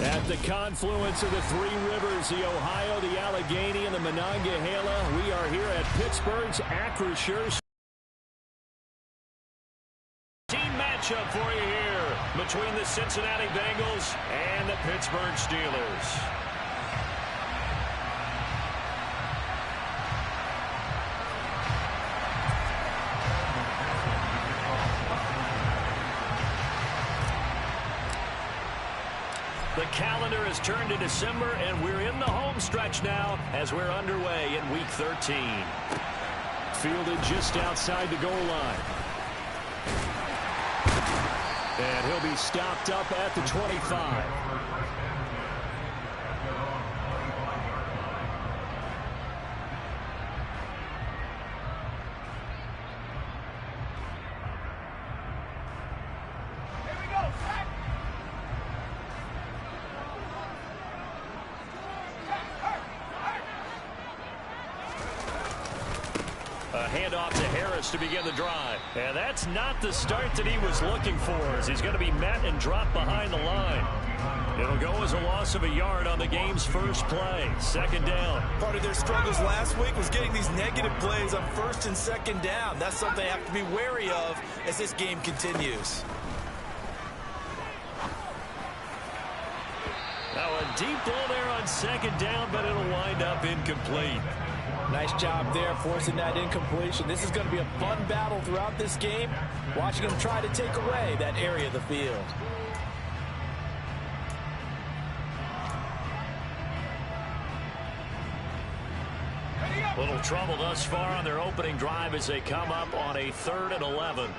At the confluence of the three rivers, the Ohio, the Allegheny, and the Monongahela, we are here at Pittsburgh's Acrisure. Team matchup for you here between the Cincinnati Bengals and the Pittsburgh Steelers. The calendar has turned to December, and we're in the home stretch now as we're underway in Week 13. Fielded just outside the goal line. And he'll be stopped up at the 25. Handoff to Harris to begin the drive. And that's not the start that he was looking for, as he's going to be met and dropped behind the line. It'll go as a loss of a yard on the game's first play. Second down. Part of their struggles last week was getting these negative plays on first and second down. That's something they have to be wary of as this game continues. Now a deep ball there on second down, but it'll wind up incomplete. Nice job there forcing that incompletion. This is going to be a fun battle throughout this game, watching him try to take away that area of the field. Little trouble thus far on their opening drive as they come up on a 3rd and 11.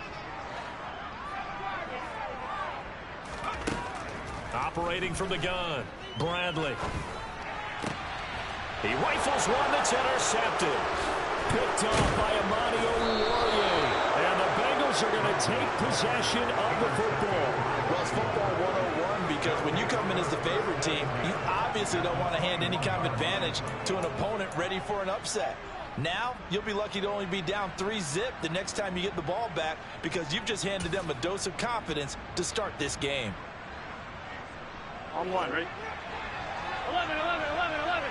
Operating from the gun, Bradley. He rifles one that's intercepted. Picked off by Amani Oruwariye. And the Bengals are going to take possession of the football. Well, it's football 101 because when you come in as the favorite team, you obviously don't want to hand any kind of advantage to an opponent ready for an upset. Now, you'll be lucky to only be down 3-zip the next time you get the ball back because you've just handed them a dose of confidence to start this game. On one, ready? 11, 11, 11, 11.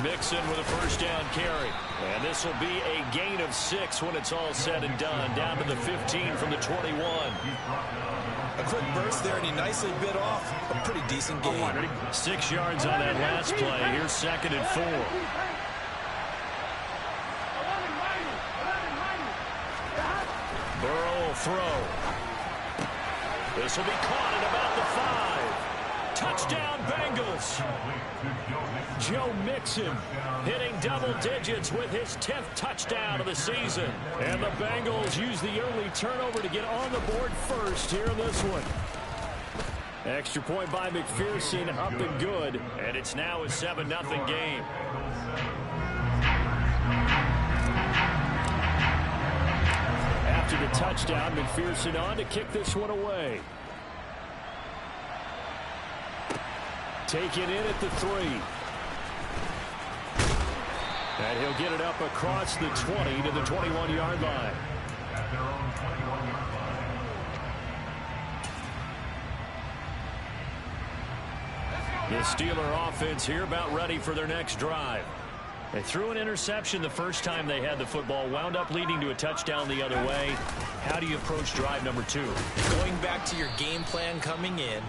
Mixon with a first down carry. And this will be a gain of 6 when it's all said and done. Down to the 15 from the 21. A quick burst there, and he nicely bit off a pretty decent game. 6 yards on that last play. Here's 2nd and 4. Burrow will throw. This will be caught at about the 5. Touchdown, Bengals. Joe Mixon hitting double digits with his 10th touchdown of the season. And the Bengals use the early turnover to get on the board first here in this one. Extra point by McPherson, up and good. And it's now a 7-0 game. After the touchdown, McPherson on to kick this one away. Taken in at the 3. And he'll get it up across the 20 to the 21-yard line. The Steeler offense here about ready for their next drive. They threw an interception the first time they had the football, wound up leading to a touchdown the other way. How do you approach drive number 2? Going back to your game plan coming in,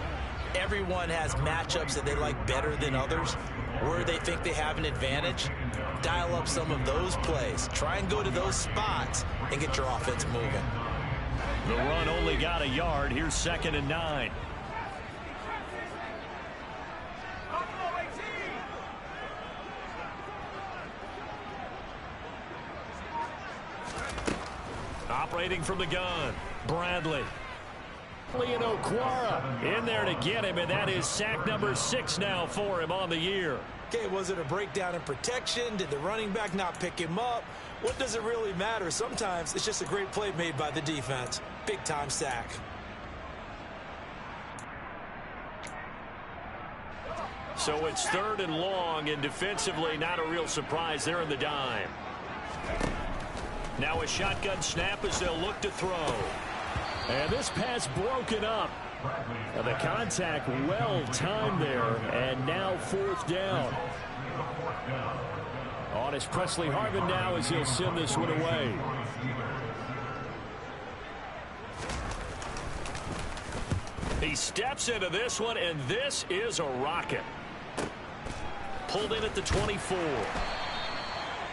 everyone has matchups that they like better than others. Where they think they have an advantage, dial up some of those plays. Try and go to those spots and get your offense moving. The run only got a yard. Here's 2nd and 9. Operating from the gun, Bradley. Leon Okwara in there to get him, and that is sack number 6 now for him on the year. Okay, was it a breakdown in protection? Did the running back not pick him up? What does it really matter? Sometimes it's just a great play made by the defense. Big-time sack. So it's 3rd and long, and defensively not a real surprise there in the dime. Now a shotgun snap as they'll look to throw. And this pass broken up. And the contact well timed there. And now 4th down. On is Presley Harvin now as he'll send this one away. He steps into this one, and this is a rocket. Pulled in at the 24.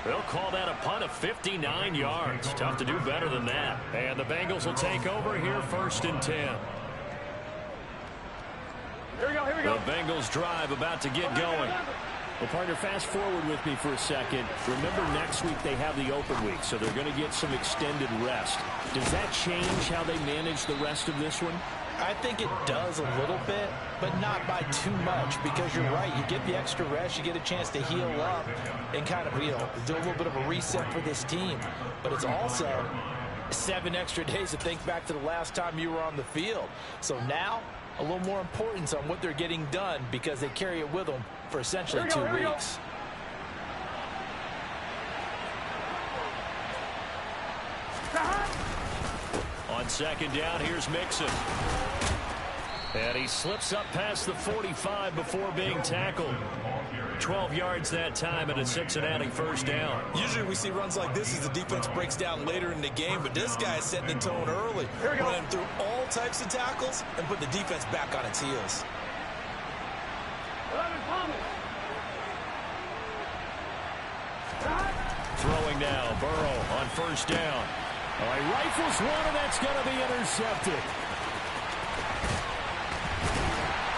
They'll call that a punt of 59 yards. Tough to do better than that. And the Bengals will take over here 1st and 10. Here we go, here we go. The Bengals drive about to get going. Well, partner, fast forward with me for a second. Remember, next week they have the open week, so they're going to get some extended rest. Does that change how they manage the rest of this one? I think it does a little bit, but not by too much, because you're right. You get the extra rest, you get a chance to heal up and kind of, do a little bit of a reset for this team. But it's also 7 extra days to think back to the last time you were on the field. So now, a little more importance on what they're getting done, because they carry it with them for essentially 2 weeks. On 2nd down, here's Mixon. And he slips up past the 45 before being tackled. 12 yards that time and a Cincinnati 1st down. Usually we see runs like this as the defense breaks down later in the game, but this guy is setting the tone early, running through all types of tackles and put the defense back on its heels. Throwing now, Burrow on 1st down. Oh, he rifles one, and that's going to be intercepted.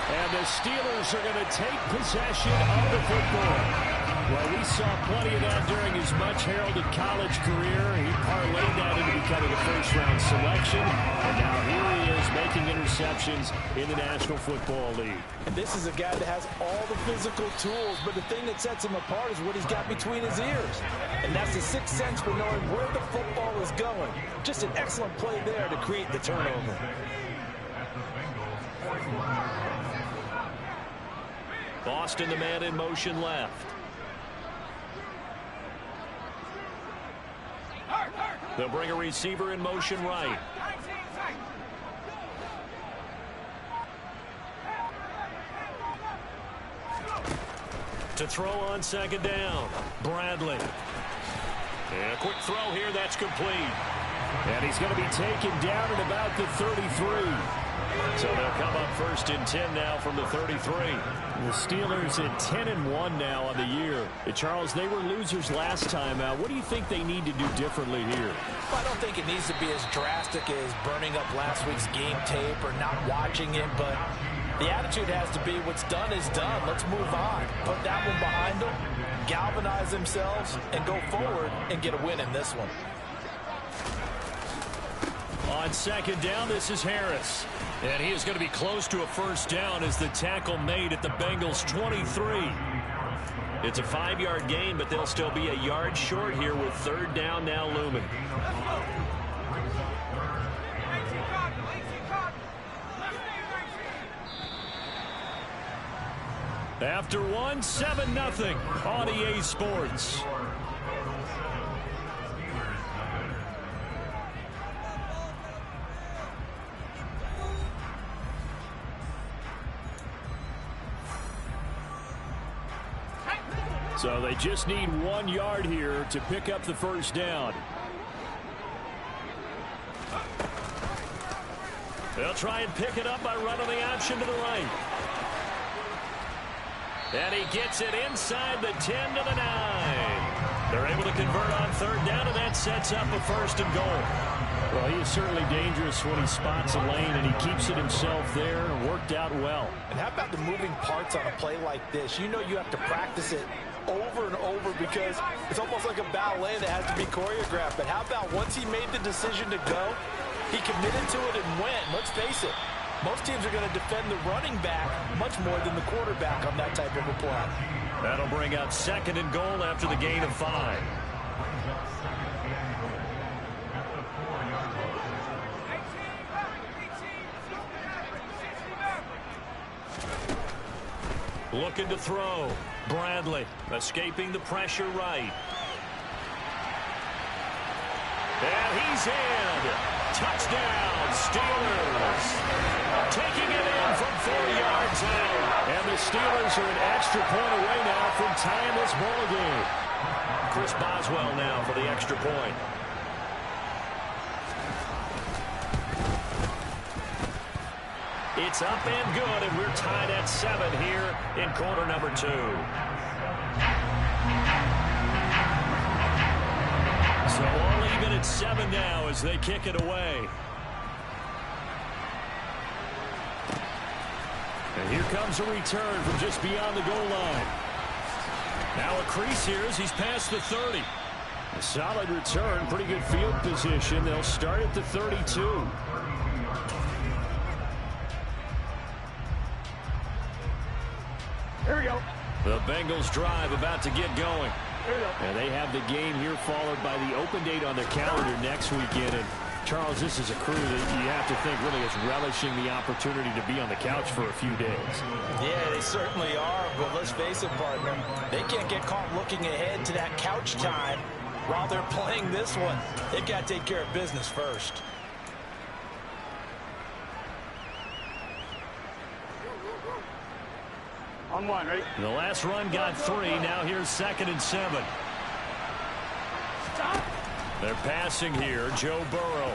And the Steelers are going to take possession of the football. Well, we saw plenty of that during his much-heralded college career. He parlayed that into becoming a first-round selection. And now here he is making interceptions in the National Football League. And this is a guy that has all the physical tools, but the thing that sets him apart is what he's got between his ears. And that's the sixth sense for knowing where the football is going. Just an excellent play there to create the turnover. Boston, the man in motion left. They'll bring a receiver in motion right. To throw on 2nd down, Bradley. And a quick throw here, that's complete. And he's going to be taken down at about the 33. So they'll come up 1st and 10 now from the 33. The Steelers at 10-1 now on the year. Charles, they were losers last time out. What do you think they need to do differently here? Well, I don't think it needs to be as drastic as burning up last week's game tape or not watching it, but the attitude has to be what's done is done. Let's move on. Put that one behind them, galvanize themselves, and go forward and get a win in this one. On 2nd down, this is Harris. And he is going to be close to a 1st down as the tackle made at the Bengals' 23. It's a 5-yard gain, but they'll still be a yard short here with 3rd down now looming. After one, 7-0 on EA Sports. So they just need 1 yard here to pick up the 1st down. They'll try and pick it up by running the option to the right. And he gets it inside the 10 to the 9. They're able to convert on 3rd down, and that sets up a 1st and goal. Well, he is certainly dangerous when he spots a lane, and he keeps it himself there and worked out well. And how about the moving parts on a play like this? You know you have to practice it over and over because it's almost like a ballet that has to be choreographed. But how about once he made the decision to go, he committed to it and went. Let's face it, most teams are going to defend the running back much more than the quarterback on that type of a play. That'll bring up 2nd and goal after the gain of 5. Looking to throw. Bradley escaping the pressure right. And he's in. Touchdown, Steelers. Taking it in from 4 yards out. And the Steelers are an extra point away now from tying this ball game. Chris Boswell now for the extra point. It's up and good, and we're tied at 7 here in quarter number 2. So all even at 7 now as they kick it away. And here comes a return from just beyond the goal line. Now a crease here as he's past the 30. A solid return, pretty good field position. They'll start at the 32. Here we go. The Bengals drive about to get going. And they have the game here followed by the open date on their calendar next weekend. And Charles, this is a crew that you have to think really is relishing the opportunity to be on the couch for a few days. Yeah, they certainly are, but let's face it, partner. They can't get caught looking ahead to that couch time while they're playing this one. They've got to take care of business first. On 1, ready? The last run got 3. Now here's 2nd and 7. Stop. They're passing here. Joe Burrow.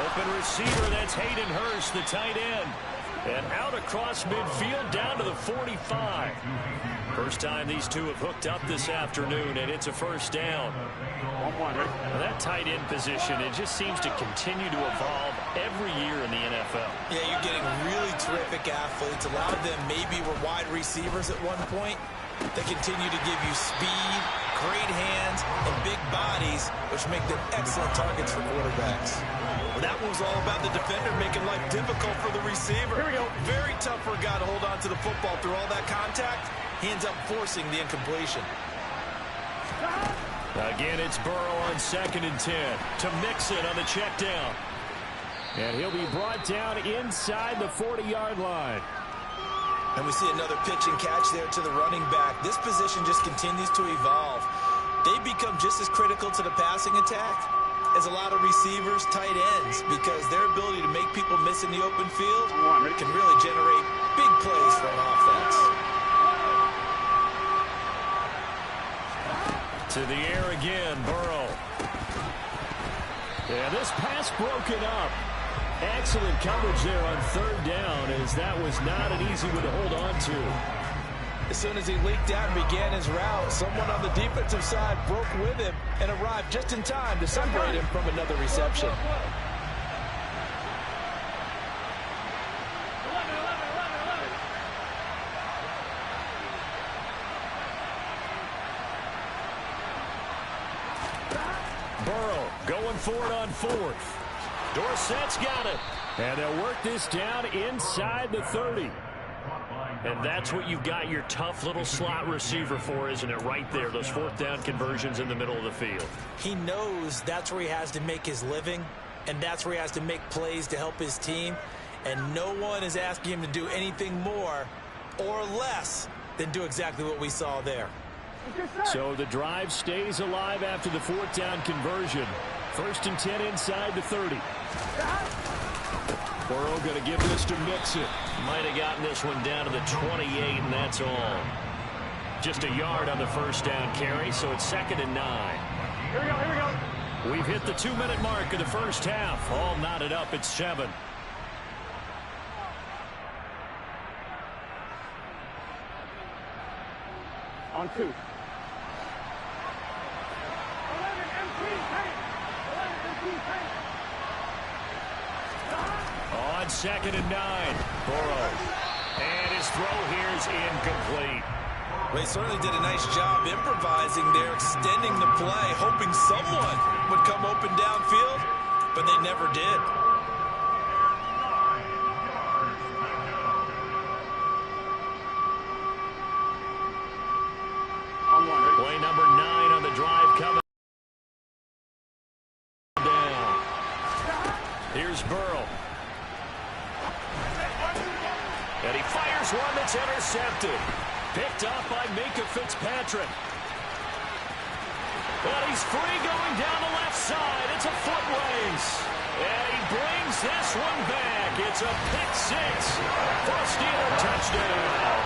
Open receiver. That's Hayden Hurst, the tight end. And out across midfield down to the 45. First time these two have hooked up this afternoon, and it's a first down. On 1, ready? Now that tight end position, it just seems to continue to evolve every year in the NFL. Yeah, you're getting really terrific athletes. A lot of them maybe were wide receivers at one point. They continue to give you speed, great hands, and big bodies, which make them excellent targets for quarterbacks. Well, that was all about the defender making life difficult for the receiver. Here we go. Very tough for a guy to hold on to the football through all that contact. He ends up forcing the incompletion. Again, it's Burrow on 2nd and 10 to Mixon on the check down. And he'll be brought down inside the 40-yard line. And we see another pitch and catch there to the running back. This position just continues to evolve. They become just as critical to the passing attack as a lot of receivers, tight ends, because their ability to make people miss in the open field can really generate big plays for an offense. To the air again, Burrow. Yeah, this pass broken up. Excellent coverage there on 3rd down, as that was not an easy one to hold on to. As soon as he leaked out and began his route, someone on the defensive side broke with him and arrived just in time to separate him from another reception. 11. Burrow going for it on 4th. Dorsett's got it. And they'll work this down inside the 30. And that's what you've got your tough little slot receiver for, isn't it? Right there, those 4th down conversions in the middle of the field. He knows that's where he has to make his living, and that's where he has to make plays to help his team. And no one is asking him to do anything more or less than do exactly what we saw there. So the drive stays alive after the 4th down conversion. 1st and 10 inside the 30. Burrow going to give this to Mixon. Might have gotten this one down to the 28, and that's all. Just a yard on the 1st down carry, so it's 2nd and 9. Here we go, here we go. We've hit the 2-minute mark of the first half. All knotted up at 7. On 2. 11 On 2nd and 9. Burrow. And his throw here is incomplete. Well, he certainly did a nice job improvising there, extending the play, hoping someone would come open downfield, but they never did. Play number 9 on the drive coming down. Here's Burrow. And he fires one that's intercepted. Picked up by Minkah Fitzpatrick. And he's free going down the left side. It's a foot race. And he brings this one back. It's a pick six for a Steeler touchdown.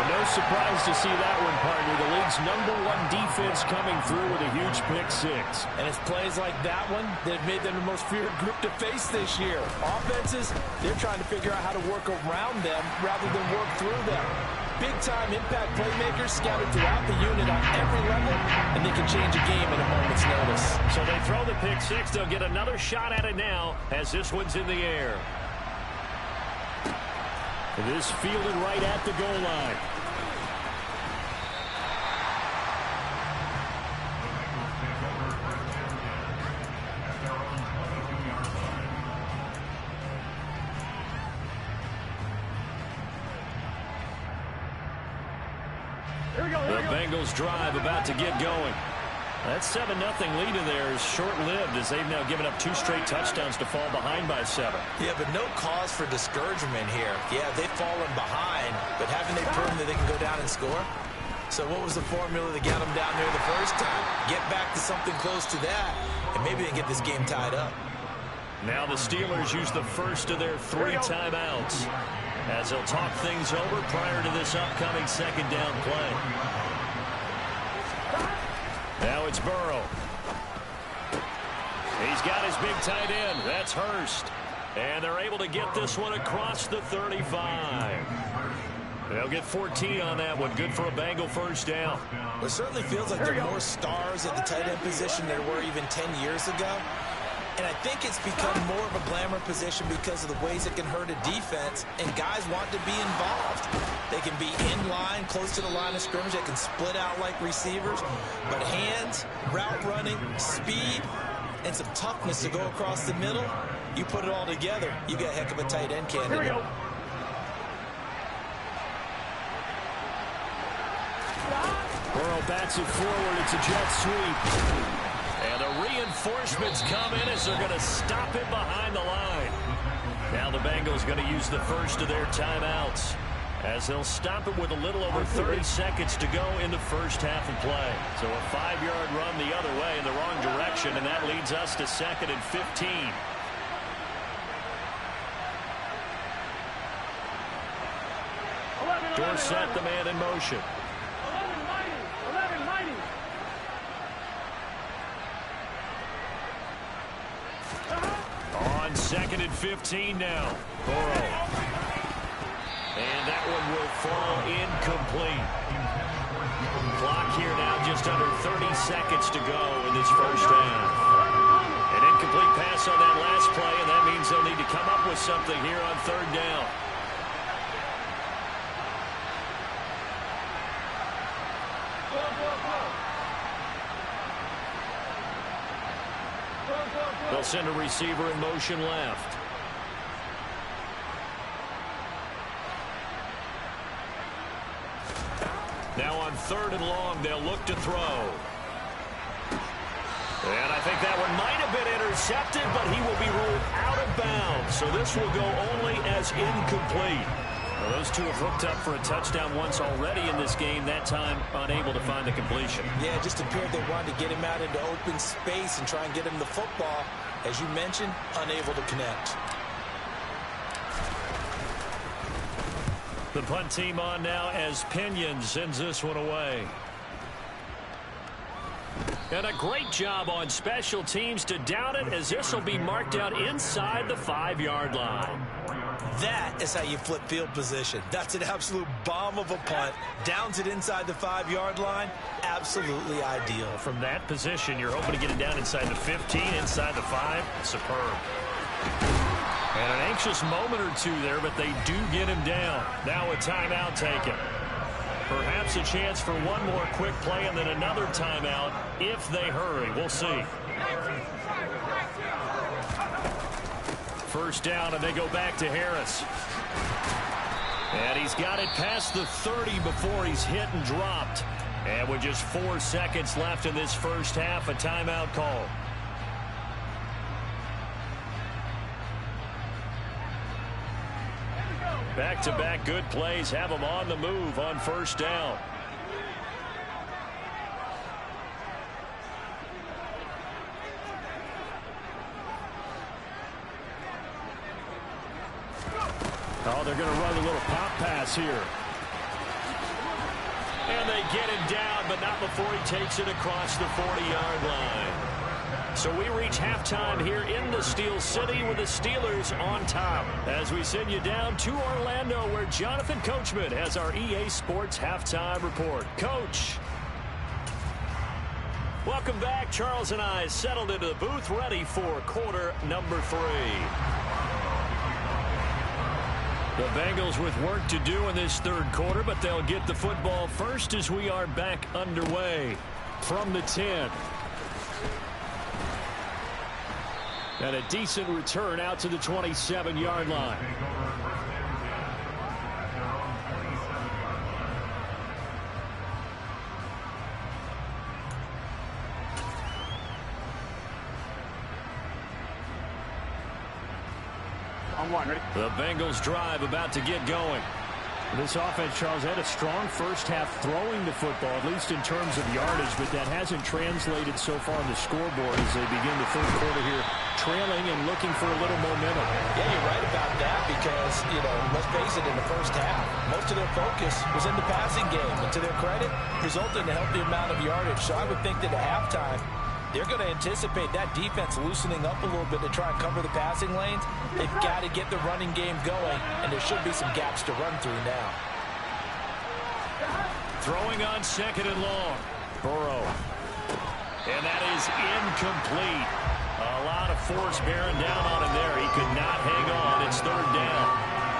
No surprise to see that one, partner. The league's #1 defense coming through with a huge pick six. And it's plays like that one that have made them the most feared group to face this year. Offenses, they're trying to figure out how to work around them rather than work through them. Big-time impact playmakers scattered throughout the unit on every level, and they can change a game at a moment's notice. So they throw the pick six. They'll get another shot at it now as this one's in the air. This fielded right at the goal line. The Bengals drive about to get going. That 7-0 lead in there is short-lived as they've now given up 2 straight touchdowns to fall behind by 7. Yeah, but no cause for discouragement here. Yeah, they've fallen behind, but haven't they proven that they can go down and score? So what was the formula that got them down there the first time? Get back to something close to that, and maybe they get this game tied up. Now the Steelers use the first of their 3 timeouts as they'll talk things over prior to this upcoming second down play. Now it's Burrow. He's got his big tight end. That's Hurst. And they're able to get this one across the 35. They'll get 14 on that one. Good for a Bengal first down. It certainly feels like there are more stars at the tight end position than there were even 10 years ago. And I think it's become more of a glamour position because of the ways it can hurt a defense, and guys want to be involved. They can be in line, close to the line of scrimmage. They can split out like receivers. But hands, route running, speed, and some toughness to go across the middle, you put it all together, you got a heck of a tight end candidate. Burrow bats it forward. It's a jet sweep. And the reinforcements come in as they're going to stop it behind the line. Now the Bengals going to use the first of their timeouts as they'll stop it with a little over 30 seconds to go in the first half of play. So a 5-yard run the other way in the wrong direction, and that leads us to 2nd and 15. Dorsett, the man in motion. On 2nd and 15 now. Burrow. And that one will fall incomplete. Clock here now just under 30 seconds to go in this first half. An incomplete pass on that last play, and that means they'll need to come up with something here on 3rd down. They'll send a receiver in motion left. Now on 3rd and long, they'll look to throw. And I think that one might have been intercepted, but he will be ruled out of bounds. So this will go only as incomplete. Well, those two have hooked up for a touchdown once already in this game, that time unable to find the completion. Yeah, it just appeared they wanted to get him out into open space and try and get him the football. As you mentioned, unable to connect. The punt team on now as Pinion sends this one away. And a great job on special teams to down it, as this will be marked out inside the 5-yard line. That is how you flip field position. That's an absolute bomb of a punt. Downs it inside the 5-yard line. Absolutely ideal. From that position, you're hoping to get it down inside the 15, inside the 5. Superb. And an anxious moment or two there, but they do get him down. Now a timeout taken. Perhaps a chance for one more quick play and then another timeout if they hurry. We'll see. First down, and they go back to Harris. And he's got it past the 30 before he's hit and dropped. And with just 4 seconds left in this first half, a timeout call. Back-to-back good plays have them on the move on first down. Oh, they're going to run a little pop pass here. And they get him down, but not before he takes it across the 40-yard line. So we reach halftime here in the Steel City with the Steelers on top. As we send you down to Orlando, where Jonathan Coachman has our EA Sports halftime report. Coach. Welcome back. Charles and I settled into the booth, ready for quarter number 3. The Bengals with work to do in this third quarter, but they'll get the football first as we are back underway from the 10. And a decent return out to the 27-yard line. On one, ready? The Bengals drive about to get going. This offense, Charles, had a strong first half throwing the football, at least in terms of yardage, but that hasn't translated so far on the scoreboard as they begin the third quarter here, trailing and looking for a little momentum. Yeah, you're right about that because, let's face it, in the first half, most of their focus was in the passing game. And to their credit, resulted in a healthy amount of yardage. So I would think that at halftime, they're going to anticipate that defense loosening up a little bit to try and cover the passing lanes. They've got to get the running game going, and there should be some gaps to run through now. Throwing on second and long. Burrow. And that is incomplete. A lot of force bearing down on him there. He could not hang on. It's third down.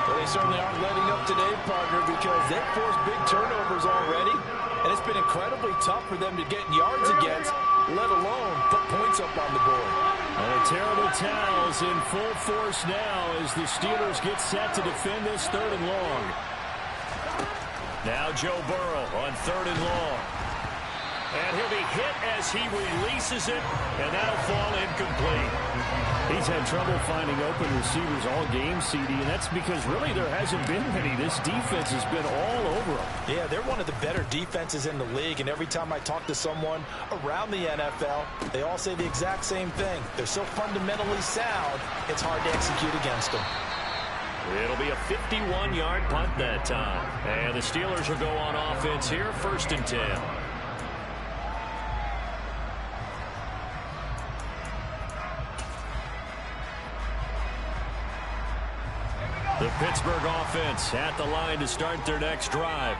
Well, they certainly aren't letting up today, partner, because they've forced big turnovers already, and it's been incredibly tough for them to get yards against, let alone put points up on the board. And a terrible towels in full force now as the Steelers get set to defend this third and long. Now Joe Burrow on third and long. And he'll be hit as he releases it, and that'll fall incomplete. He's had trouble finding open receivers all game, CD, and that's because really there hasn't been many. This defense has been all over them. Yeah, they're one of the better defenses in the league, and every time I talk to someone around the NFL, they all say the exact same thing. They're so fundamentally sound, it's hard to execute against them. It'll be a 51-yard punt that time. And the Steelers will go on offense here, 1st and 10. The Pittsburgh offense at the line to start their next drive.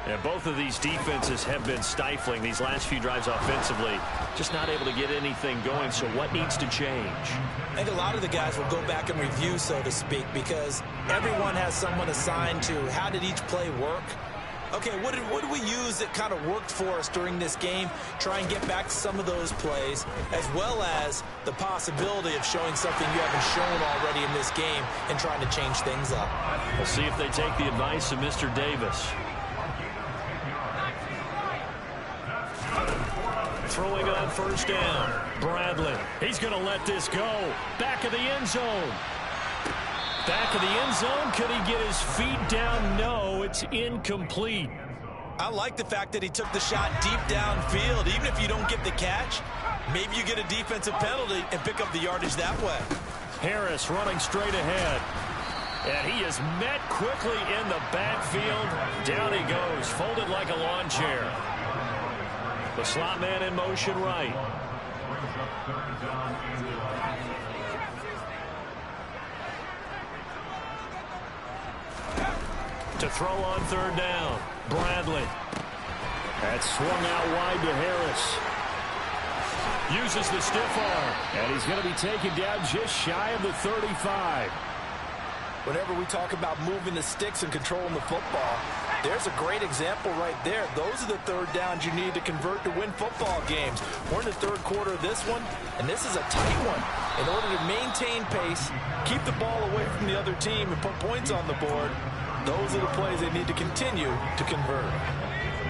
And both of these defenses have been stifling these last few drives offensively. Just not able to get anything going, so what needs to change? I think a lot of the guys will go back and review, so to speak, because everyone has someone assigned to how did each play work. Okay, what did we use that kind of worked for us during this game? Try and get back to some of those plays, as well as the possibility of showing something you haven't shown already in this game and trying to change things up. We'll see if they take the advice of Mr. Davis. Throwing on first down. Bradley. He's going to let this go. Back of the end zone. Back of the end zone. Could he get his feet down? No, it's incomplete. I like the fact that he took the shot deep downfield. Even if you don't get the catch, maybe you get a defensive penalty and pick up the yardage that way. Harris running straight ahead. And he is met quickly in the backfield. Down he goes, folded like a lawn chair. The slot man in motion right. To throw on third down. Bradley. That's swung out wide to Harris. Uses the stiff arm. And he's going to be taken down just shy of the 35. Whenever we talk about moving the sticks and controlling the football, there's a great example right there. Those are the third downs you need to convert to win football games. We're in the third quarter of this one, and this is a tight one. In order to maintain pace, keep the ball away from the other team, and put points on the board, those are the plays they need to continue to convert.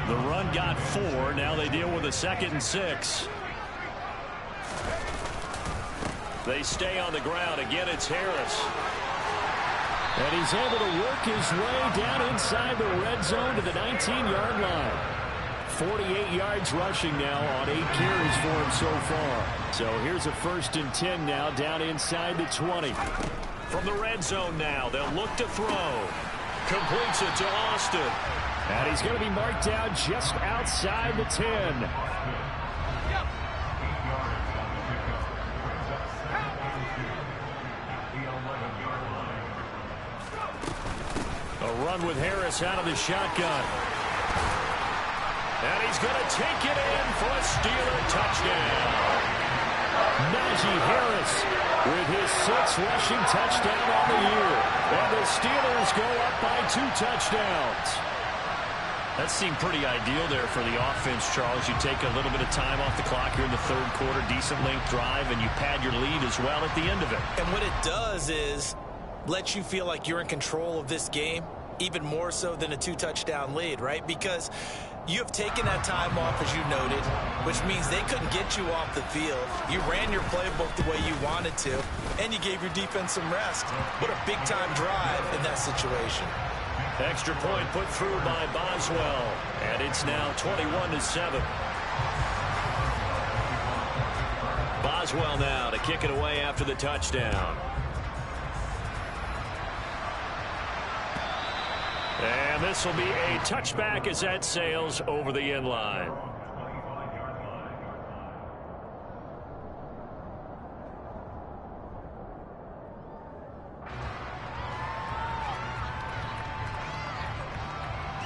The run got 4. Now they deal with a 2nd and 6. They stay on the ground. Again, it's Harris. And he's able to work his way down inside the red zone to the 19-yard line. 48 yards rushing now on 8 carries for him so far. So here's a 1st and 10 now down inside the 20. From the red zone now, they'll look to throw. Completes it to Austin. And he's going to be marked down just outside the 10. A run with Harris out of the shotgun. And he's going to take it in for a Steeler touchdown. Najee Harris with his 6th rushing touchdown on the year. And the Steelers go up by 2 touchdowns. That seemed pretty ideal there for the offense, Charles. You take a little bit of time off the clock here in the third quarter, decent length drive, and you pad your lead as well at the end of it. And what it does is let you feel like you're in control of this game, even more so than a 2-touchdown lead, right? Because you have taken that time off, as you noted, which means they couldn't get you off the field. You ran your playbook the way you wanted to, and you gave your defense some rest. What a big-time drive in that situation. Extra point put through by Boswell, and it's now 21-7. Boswell now to kick it away after the touchdown. And this will be a touchback as that sails over the end line.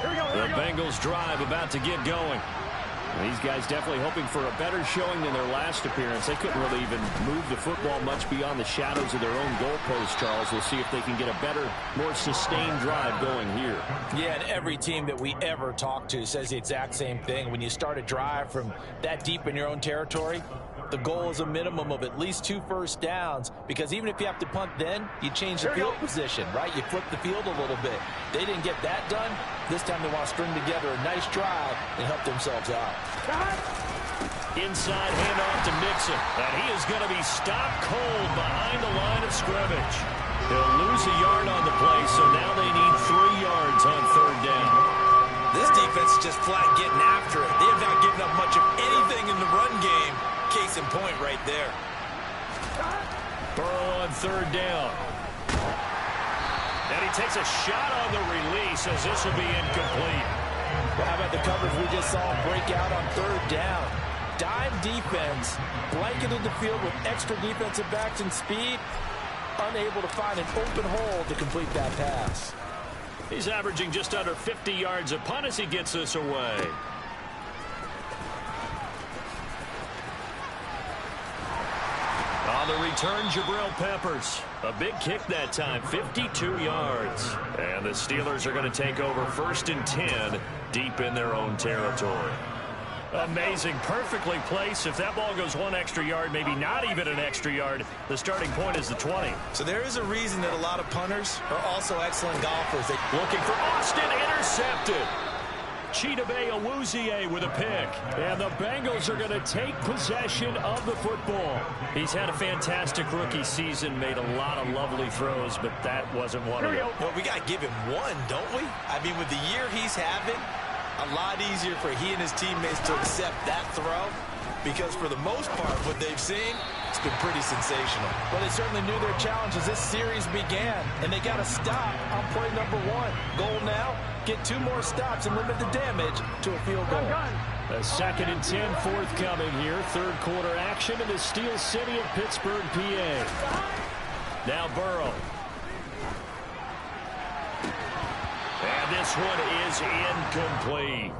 The Bengals drive about to get going. These guys definitely hoping for a better showing than their last appearance. They couldn't really even move the football much beyond the shadows of their own goalpost, Charles. We'll see if they can get a better, more sustained drive going here. Yeah, and every team that we ever talk to says the exact same thing. When you start a drive from that deep in your own territory, the goal is a minimum of at least 2 first downs, because even if you have to punt then, you change the field position, right? You flip the field a little bit. They didn't get that done. This time they want to string together a nice drive and help themselves out. Inside handoff to Mixon, and he is going to be stopped cold behind the line of scrimmage. He'll lose a yard on the play, so now they need 3 yards on 3rd down. This defense is just flat getting after it. They have not given up much of anything in the run game. Case in point right there. Burrow on 3rd down. And he takes a shot on the release as this will be incomplete. Well, how about the coverage we just saw break out on 3rd down? Dime defense, blanketed the field with extra defensive backs and speed, unable to find an open hole to complete that pass. He's averaging just under 50 yards a punt as he gets this away. On the return, Jabril Peppers. A big kick that time, 52 yards. And the Steelers are going to take over 1st and 10 deep in their own territory. Amazing, perfectly placed. If that ball goes 1 extra yard, maybe not even an extra yard, the starting point is the 20. So there is a reason that a lot of punters are also excellent golfers. Looking for Austin, intercepted. Chidobe Awuzie with a pick. And the Bengals are going to take possession of the football. He's had a fantastic rookie season, made a lot of lovely throws, but that wasn't one of them. Well, we got to give him one, don't we? I mean, with the year he's having, a lot easier for he and his teammates to accept that throw, because for the most part, what they've seen, it's been pretty sensational. Well, they certainly knew their challenge as this series began, and they got to stop on play number 1. Goal now, get 2 more stops and limit the damage to a field goal. A 2nd and 10 forthcoming here. 3rd quarter action in the Steel City of Pittsburgh, PA. Now Burrow. And this one is incomplete.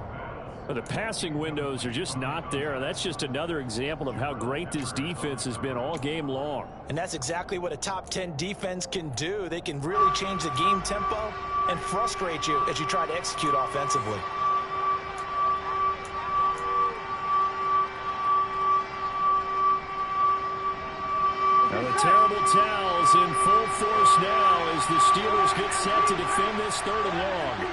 The passing windows are just not there. That's just another example of how great this defense has been all game long. And that's exactly what a top 10 defense can do. They can really change the game tempo and frustrate you as you try to execute offensively. Now the terrible towels in full force now as the Steelers get set to defend this 3rd and long.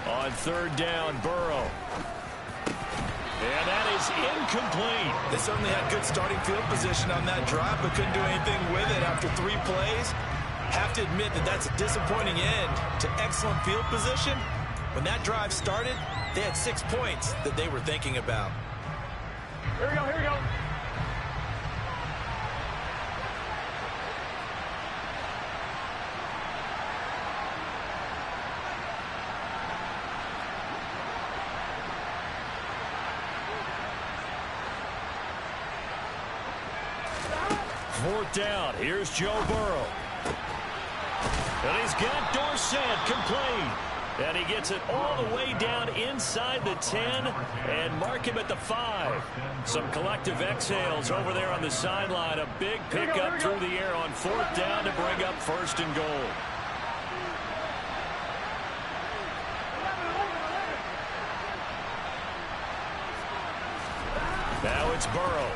On 3rd down, Burrow. And that is incomplete. They certainly had good starting field position on that drive, but couldn't do anything with it after 3 plays. Have to admit that that's a disappointing end to excellent field position When that drive started, they had 6 points that they were thinking about. Here we go, here we go. Fourth down. Here's Joe Burrow. And he's got Dorsett complete. And he gets it all the way down inside the 10 and mark him at the 5. Some collective exhales over there on the sideline. A big pickup through the air on fourth down to bring up first and goal. Now it's Burrow.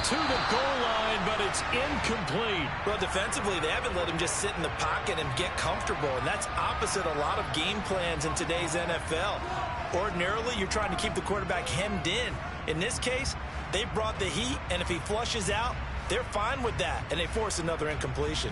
To the goal line, but it's incomplete. Well, defensively, they haven't let him just sit in the pocket and get comfortable, and that's opposite a lot of game plans in today's NFL. Ordinarily, you're trying to keep the quarterback hemmed in. In this case, they brought the heat, and if he flushes out, they're fine with that, and they force another incompletion.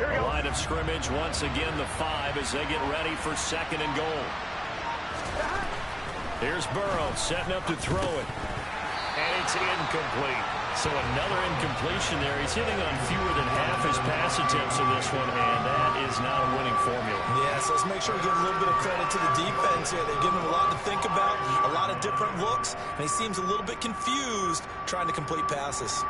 Line of scrimmage once again the 5 as they get ready for second and goal. Here's Burrow setting up to throw it. And it's incomplete. So another incompletion there. He's hitting on fewer than half his pass attempts in this one, and that is not a winning formula. Yeah, so let's make sure we give a little bit of credit to the defense here. They've given him a lot to think about, a lot of different looks, and he seems a little bit confused trying to complete passes.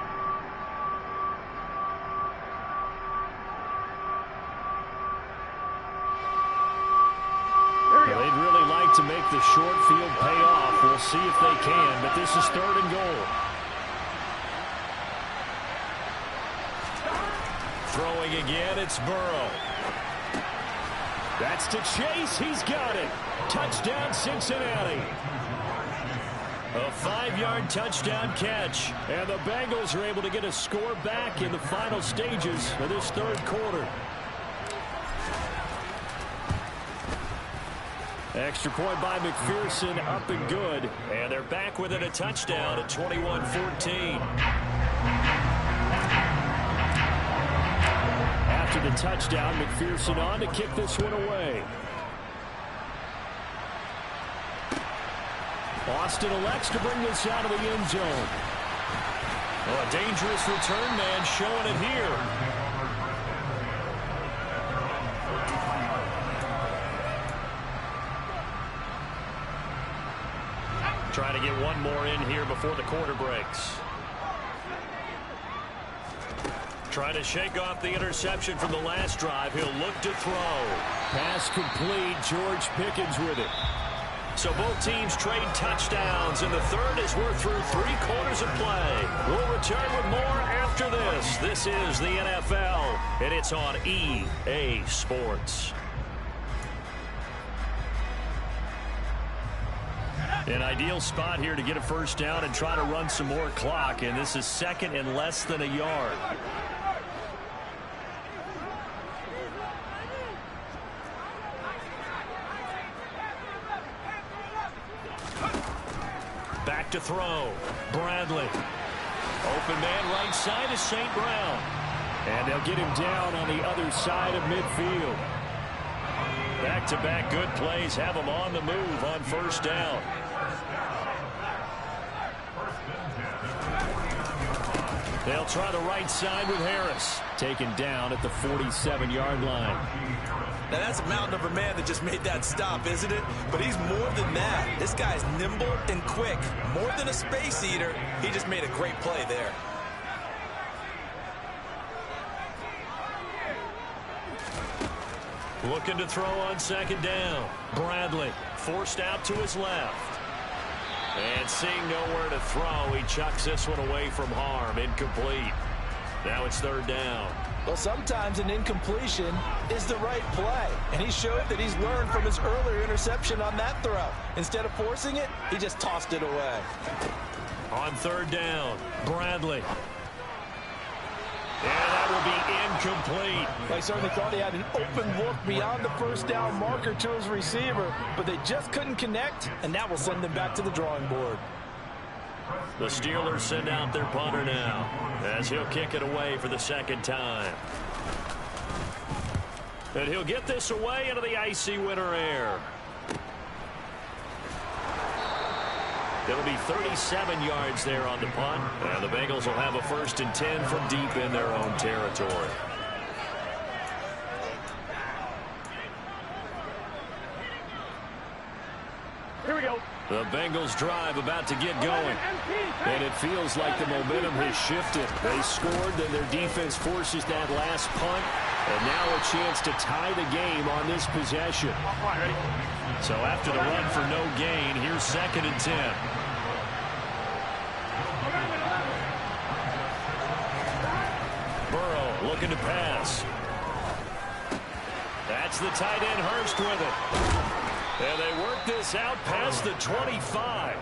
They'd really like to make the short field pay off. We'll see if they can, but this is third and goal. Throwing again, it's Burrow. That's to Chase. He's got it. Touchdown, Cincinnati. A 5-yard touchdown catch. And the Bengals are able to get a score back in the final stages of this third quarter. Extra point by McPherson, up and good. And they're back within a touchdown at 21-14. After the touchdown, McPherson on to kick this one away. Austin elects to bring this out of the end zone. Well, a dangerous return man showing it here. Trying to get one more in here before the quarter breaks. Trying to shake off the interception from the last drive. He'll look to throw. Pass complete. George Pickens with it. So both teams trade touchdowns in the third as we're through 3 quarters of play. We'll return with more after this. This is the NFL, and it's on EA Sports. An ideal spot here to get a first down and try to run some more clock, and this is second and less than a yard. Back to throw. Bradley. Open man right side is St. Brown. And they'll get him down on the other side of midfield. Back-to-back good plays have him on the move on first down. They'll try the right side with Harris. Taken down at the 47-yard line. Now, that's a mountain of a man that just made that stop, isn't it? But he's more than that. This guy's nimble and quick. More than a space eater, he just made a great play there. Looking to throw on second down. Bradley forced out to his left. And seeing nowhere to throw, he chucks this one away from harm. Incomplete. Now it's third down. Well, sometimes an incompletion is the right play. And he showed that he's learned from his earlier interception on that throw. Instead of forcing it, he just tossed it away. On third down, Bradley. And that will be incomplete. I certainly thought he had an open look beyond the first down marker to his receiver, but they just couldn't connect, and that will send them back to the drawing board. The Steelers send out their punter now, as he'll kick it away for the second time. And he'll get this away into the icy winter air. It'll be 37 yards there on the punt. And the Bengals will have a 1st and 10 from deep in their own territory. Here we go. The Bengals drive about to get going. And it feels like the momentum has shifted. They scored, then their defense forces that last punt. And now a chance to tie the game on this possession. All right, ready? So after the run for no gain, here's 2nd and 10. Burrow looking to pass. That's the tight end Hurst with it. And they work this out past the 25.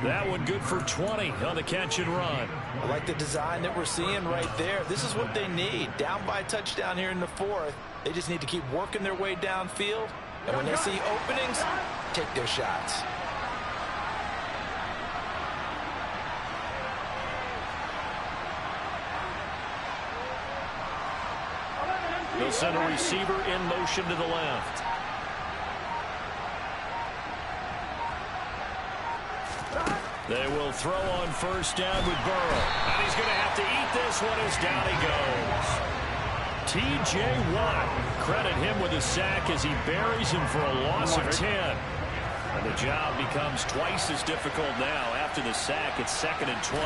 That one good for 20 on the catch and run. I like the design that we're seeing right there. This is what they need. Down by a touchdown here in the 4th. They just need to keep working their way downfield. And when they see openings, take their shots. They'll send a receiver in motion to the left. They will throw on 1st down with Burrow. And he's going to have to eat this one as down he goes. T.J. Watt, credit him with a sack as he buries him for a loss of 10. And the job becomes twice as difficult now. After the sack, it's 2nd and 20.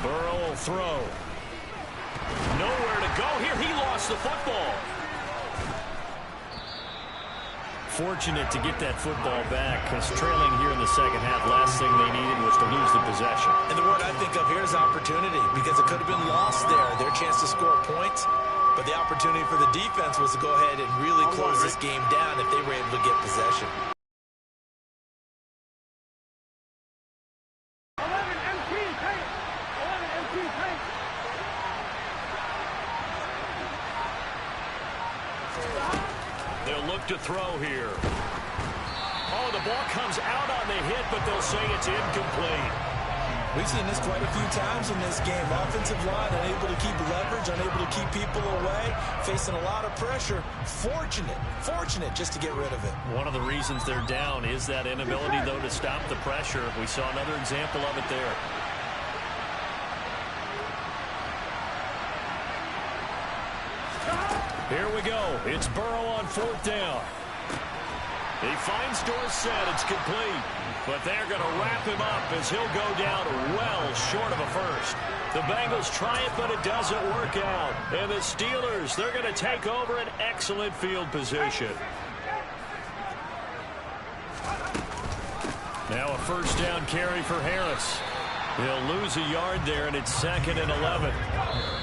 Burrow will throw. Nowhere to go here. He lost the football. Fortunate to get that football back, because trailing here in the second half, last thing they needed was to lose the possession. And the word I think of here is opportunity, because it could have been lost there, their chance to score points. But the opportunity for the defense was to go ahead and really close this game down if they were able to get possession. 11 MT tank. 11 MT tank. They'll look to throw here. Oh, the ball comes out on the hit, but they'll say it's incomplete. We've seen this quite a few times in this game. Offensive line unable to keep leverage, unable to keep people away, facing a lot of pressure. Fortunate just to get rid of it. One of the reasons they're down is that inability, though, to stop the pressure. We saw another example of it there. Here we go. It's Burrow on 4th down. He finds Dorsett. It's complete. But they're going to wrap him up as he'll go down well short of a first. The Bengals try it, but it doesn't work out. And the Steelers, they're going to take over an excellent field position. Now a 1st down carry for Harris. He'll lose a yard there, and it's 2nd and 11.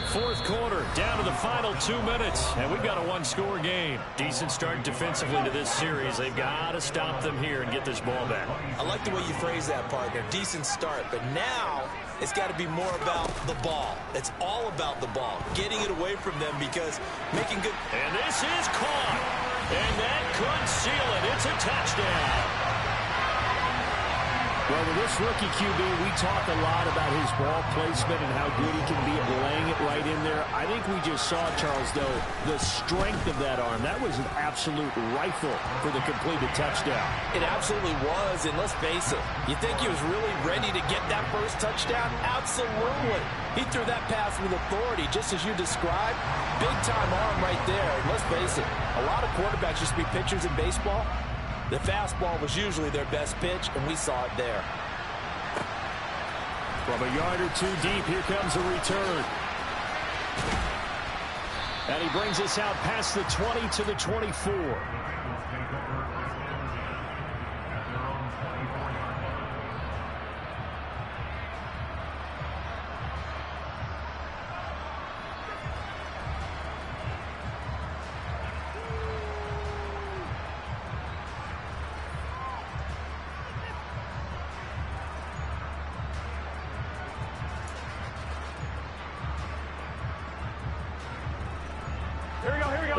4th quarter, down to the final 2 minutes, and we've got a one-score game. Decent start defensively to this series. They've got to stop them here and get this ball back. I like the way you phrase that, partner. Decent start, but now it's got to be more about the ball. It's all about the ball, getting it away from them, because making good... And this is caught, and that could seal it. It's a touchdown. Well, with this rookie QB, we talk a lot about his ball placement and how good he can be at laying it right in there. I think we just saw, Charles, though, the strength of that arm. That was an absolute rifle for the completed touchdown. It absolutely was, and let's face it, you think he was really ready to get that first touchdown? Absolutely. He threw that pass with authority, just as you described. Big-time arm right there, and let's face it, a lot of quarterbacks used to be pitchers in baseball. The fastball was usually their best pitch, and we saw it there. From a yard or two deep, here comes a return. And he brings us out past the 20 to the 24.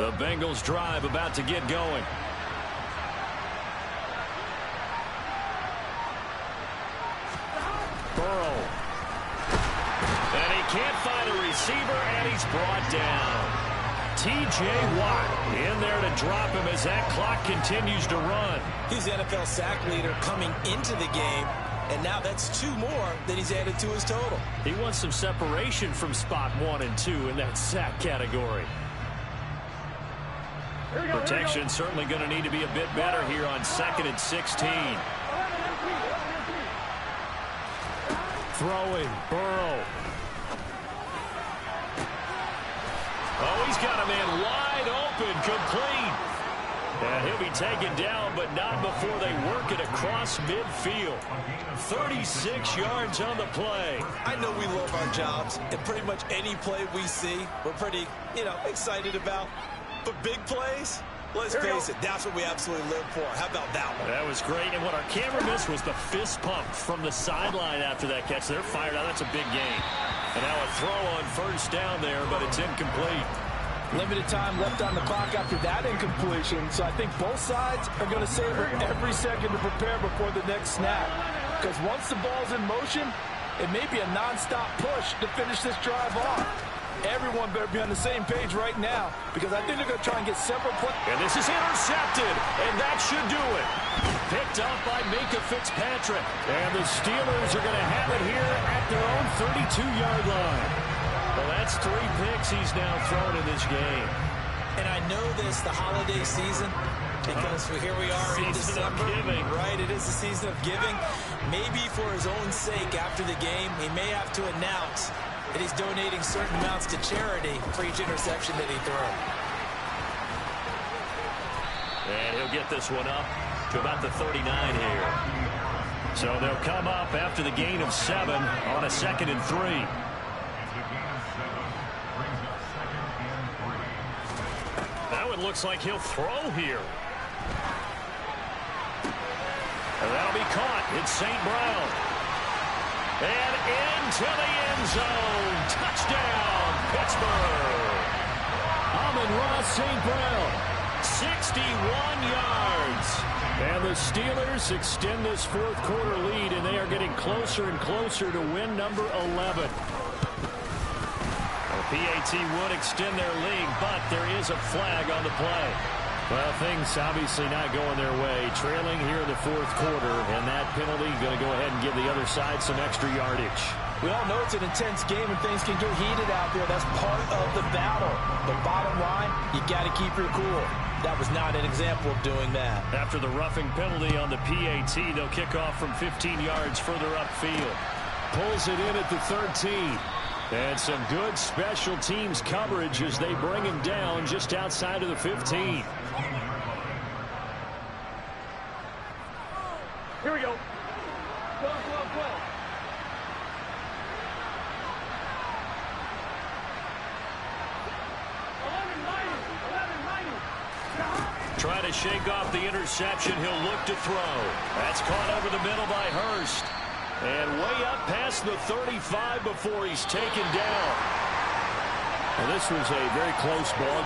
The Bengals drive about to get going. Burrow. And he can't find a receiver, and he's brought down. T.J. Watt in there to drop him as that clock continues to run. He's the NFL sack leader coming into the game, and now that's 2 more that he's added to his total. He wants some separation from spot 1 and 2 in that sack category. Protection certainly going to need to be a bit better here on 2nd and 16. Throwing, Burrow. Oh, he's got a man wide open, complete. And he'll be taken down, but not before they work it across midfield. 36 yards on the play. I know we love our jobs, and pretty much any play we see, we're pretty, excited about. But big plays, let's face it, that's what we absolutely live for. How about that one? That was great, and what our camera missed was the fist pump from the sideline after that catch. They're fired out. That's a big gain. And now a throw on first down there, but it's incomplete. Limited time left on the clock after that incompletion, so I think both sides are going to savor every second to prepare before the next snap. Because once the ball's in motion, it may be a nonstop push to finish this drive off. Everyone better be on the same page right now, because I think they're going to try and get several plays. And this is intercepted, and that should do it. Picked off by Minkah Fitzpatrick. And the Steelers are going to have it here at their own 32-yard line. Well, that's 3 picks he's now thrown in this game. And I know this, the holiday season, because here we are in December. Giving. Right, it is the season of giving. Maybe for his own sake after the game, he may have to announce that he's donating certain amounts to charity for each interception that he throws. And he'll get this one up to about the 39 here. So they'll come up after the gain of 7 on a 2nd and 3. Now it looks like he'll throw here. And that'll be caught. It's St. Brown. And into the end zone. Touchdown, Pittsburgh. Amon-Ra St. Brown, 61 yards. And the Steelers extend this 4th quarter lead, and they are getting closer and closer to win number 11. PAT would extend their lead, but there is a flag on the play. Well, things obviously not going their way. Trailing here in the 4th quarter, and that penalty going to go ahead and give the other side some extra yardage. We all know it's an intense game and things can get heated out there. That's part of the battle. But bottom line, you got to keep your cool. That was not an example of doing that. After the roughing penalty on the PAT, they'll kick off from 15 yards further upfield. Pulls it in at the 13. And some good special teams coverage as they bring him down just outside of the 15. Here we go. Go. Trying to shake off the interception. He'll look to throw. That's caught over the middle by Hurst. And way up past the 35 before he's taken down. Well, this was a very close ball